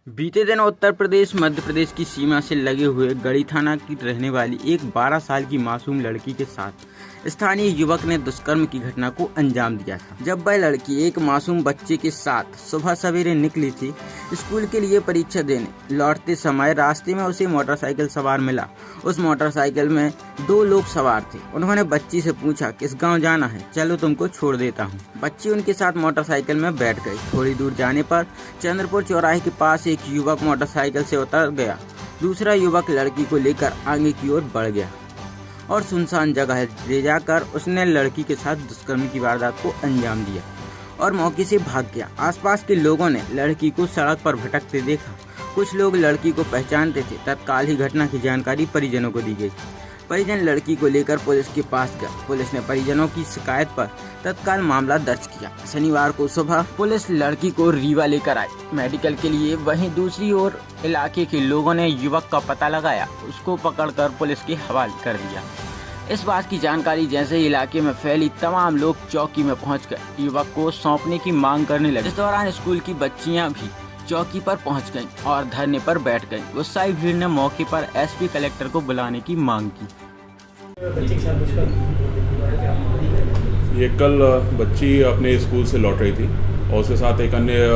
बीते दिन उत्तर प्रदेश मध्य प्रदेश की सीमा से लगे हुए गढ़ी थाना की रहने वाली एक 12 साल की मासूम लड़की के साथ स्थानीय युवक ने दुष्कर्म की घटना को अंजाम दिया था। जब वह लड़की एक मासूम बच्चे के साथ सुबह सवेरे निकली थी स्कूल के लिए परीक्षा देने, लौटते समय रास्ते में उसे मोटरसाइकिल सवार मिला। उस मोटरसाइकिल में 2 लोग सवार थे। उन्होंने बच्ची से पूछा, किस गांव जाना है, चलो तुमको छोड़ देता हूं। बच्ची उनके साथ मोटरसाइकिल में बैठ गई। थोड़ी दूर जाने पर चंद्रपुर चौराहे के पास एक युवक मोटरसाइकिल से उतर गया। दूसरा युवक लड़की को लेकर आगे की ओर बढ़ गया और सुनसान जगह ले जाकर उसने लड़की के साथ दुष्कर्म की वारदात को अंजाम दिया और मौके से भाग गया। आसपास के लोगों ने लड़की को सड़क पर भटकते देखा। कुछ लोग लड़की को पहचानते थे। तत्काल ही घटना की जानकारी परिजनों को दी गई। परिजन लड़की को लेकर पुलिस के पास गया। पुलिस ने परिजनों की शिकायत पर तत्काल मामला दर्ज किया। शनिवार को सुबह पुलिस लड़की को रीवा लेकर आई मेडिकल के लिए। वहीं दूसरी ओर इलाके के लोगों ने युवक का पता लगाया, उसको पकड़कर पुलिस के हवाले कर दिया। इस बात की जानकारी जैसे ही इलाके में फैली, तमाम लोग चौकी में पहुंच गए, युवक को सौंपने की मांग करने लगे। इस दौरान स्कूल की बच्चियां भी चौकी पर पहुंच गईं और धरने पर बैठ गईं। गुस्साई भीड़ ने मौके पर एसपी कलेक्टर को बुलाने की मांग की। ये कल बच्ची अपने स्कूल से लौट रही थी और उसके साथ एक अन्य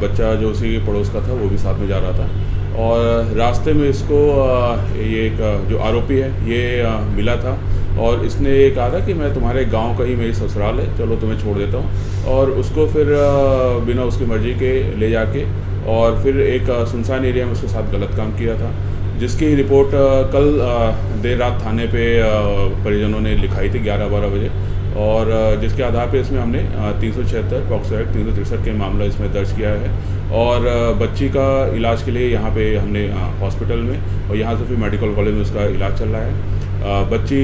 बच्चा जो उसी पड़ोस का था वो भी साथ में जा रहा था और रास्ते में इसको ये एक जो आरोपी है ये मिला था और इसने ये कहा था कि मैं तुम्हारे गांव का ही मेरी ससुराल है, चलो तुम्हें छोड़ देता हूँ। और उसको फिर बिना उसकी मर्जी के ले जाके और फिर एक सुनसान एरिया में उसके साथ गलत काम किया था, जिसकी रिपोर्ट कल देर रात थाने पे परिजनों ने लिखाई थी 11-12 बजे और जिसके आधार पे इसमें हमने 376 पॉक्सो एक्ट 363 के मामला इसमें दर्ज किया है और बच्ची का इलाज के लिए यहाँ पे हमने हॉस्पिटल में और यहाँ से फिर मेडिकल कॉलेज में उसका इलाज चल रहा है। बच्ची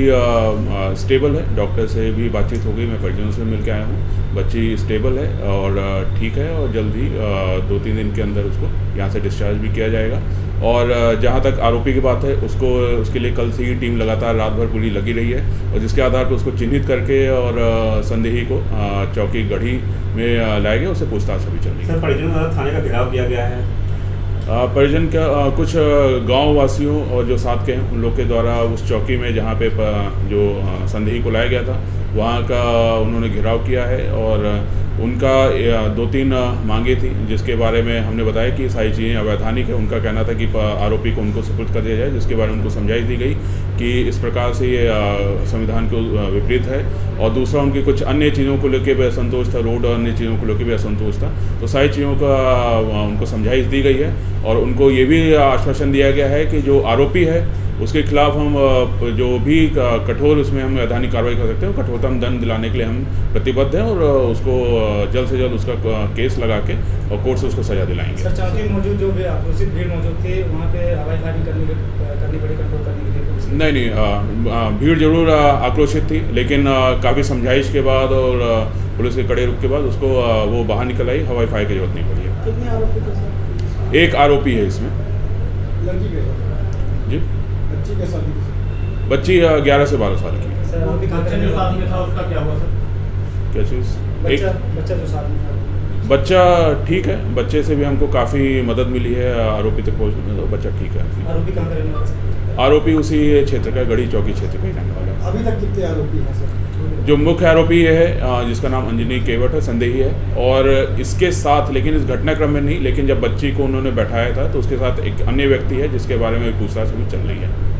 स्टेबल है, डॉक्टर से भी बातचीत हो गई, मैं परिजनों से मिल के आया हूँ। बच्ची स्टेबल है और ठीक है और जल्द ही 2-3 दिन के अंदर उसको यहाँ से डिस्चार्ज भी किया जाएगा। और जहाँ तक आरोपी की बात है, उसके लिए कल से ही टीम लगातार रात भर पूरी लगी रही है और जिसके आधार पर उसको चिन्हित करके और संदेही को चौकी गढ़ी में लाया गया, उससे पूछताछ अभी चल रही है। सर, परिजनों द्वारा थाने का घेराव किया गया है। परिजन का कुछ गांव वासियों और जो साथ के हैं उन लोग के द्वारा उस चौकी में जहाँ पे जो संदेही को लाया गया था वहाँ का उन्होंने घेराव किया है और उनका 2-3 मांगे थी, जिसके बारे में हमने बताया कि सारी चीज़ें अवैधानिक है। उनका कहना था कि आरोपी को उनको सुपुर्द कर दिया जाए, जिसके बारे में उनको समझाई दी गई कि इस प्रकार से ये संविधान के विपरीत है। और दूसरा उनकी कुछ अन्य चीज़ों को लेकर भी असंतोष था, रोड और अन्य चीज़ों को लेकर भी असंतोष था, तो सारी चीज़ों का उनको समझाइश दी गई है और उनको ये भी आश्वासन दिया गया है कि जो आरोपी है उसके खिलाफ हम जो भी कठोर उसमें हम वैधानिक कार्रवाई कर सकते हैं, कठोरतम दंड दिलाने के लिए हम प्रतिबद्ध हैं और उसको जल्द से जल्द उसका केस लगा के और कोर्ट से उसको सजा दिलाएंगे। सर, चौकी मौजूद जो भी आक्रोशित भीड़ मौजूद थी वहाँ पे हवाईफायरिंग करनी पड़ी कंट्रोल करने के लिए? नहीं, भीड़ जरूर आक्रोशित थी, लेकिन काफ़ी समझाइश के बाद और पुलिस के कड़े रुख के बाद उसको वो बाहर निकल आई, हवाई फायर की जरूरत नहीं पड़ी है। कितने आरोपी थे सर? एक आरोपी है इसमें। लड़की के जी, बच्ची के साथ? बच्ची 11 से 12 साल की है। सर, आरोपी कहाँ बच्चे जो साथ में था उसका क्या हुआ सर? क्या चीज़? बच्चा जो साथ में था? बच्चा ठीक है, बच्चे से भी हमको काफ़ी मदद मिली है आरोपी तक पहुँचने में, तो बच्चा ठीक है। आरोपी कहाँ का रहने वाला है? आरोपी उसी क्षेत्र का, गढ़ी चौकी क्षेत्र का ही रहने वाला है। अभी तक कितने आरोपी हैं सर? जो मुख्य आरोपी ये है जिसका नाम अंजनी केवट है, संदेही है, और इसके साथ, लेकिन इस घटनाक्रम में नहीं, लेकिन जब बच्ची को उन्होंने बैठाया था तो उसके साथ एक अन्य व्यक्ति है जिसके बारे में पूछताछ अभी चल रही है।